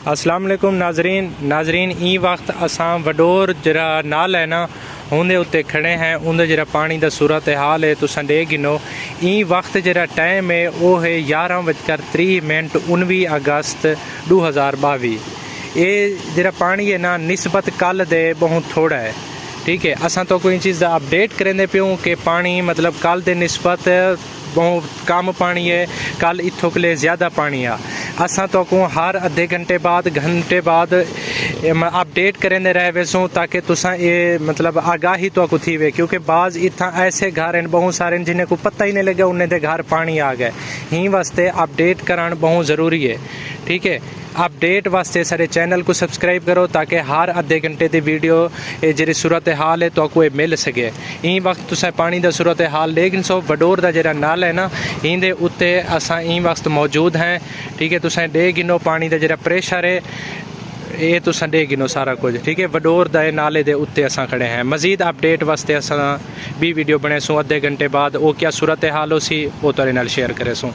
अस्सलाम वालेकुम नाजरीन ई वक्त असां वडोर जरा नाल है ना उनके उत्ते खड़े हैं। उनका जरा पानी का सूरत हाल है तुसां देख गिनो। ई वक्त जरा टाइम है वो है 11:30 19 अगस्त 2022। ये जरा पानी है ना निस्बत कल दे बहुत थोड़ा है, ठीक है। असां तो कोई चीज़ अपडेट करेंदे प्यों कि पानी मतलब कल दे निस्बत बहुत कम पानी है, कल इत्थों के लिए ज़्यादा पानी है। असां तो को हर अद्धे घंटे बाद अपडेट करेंदे रह वैसों ताकि तुसां ये मतलब आगाही तो को थी वे, क्योंकि बाज़ इतना ऐसे घर हैं बहुत सारे जिन्हें को पता ही नहीं लगा उन्हें दे घर पानी आ गए। ही वास्ते अपडेट कराना बहुत ज़रूरी है, ठीक है। अपडेट वास्ते सारे चैनल को सब्सक्राइब करो ताकि हर अद्धे घंटे की वीडियो जी सूरत हाल है तो आपको मिल सके। ई वक्त तुसें पानी का सूरत हाल लेकिन सो वडोर का जरा नाल है ना इंदे उत्ते असां ई वक्त मौजूद हैं, ठीक है। तुसें दे गिनो पानी का जरा प्रेशर है ये तुसें दे गिनो सारा कुछ, ठीक है। वडोर दा नाले दे उत्ते असां खड़े हैं। मजीद अपडेट वास्ते असां भी वीडियो बने सो अद्धे घंटे बाद वो क्या सूरत हाल हो सी वो तुहाडे नाल शेयर करे सो।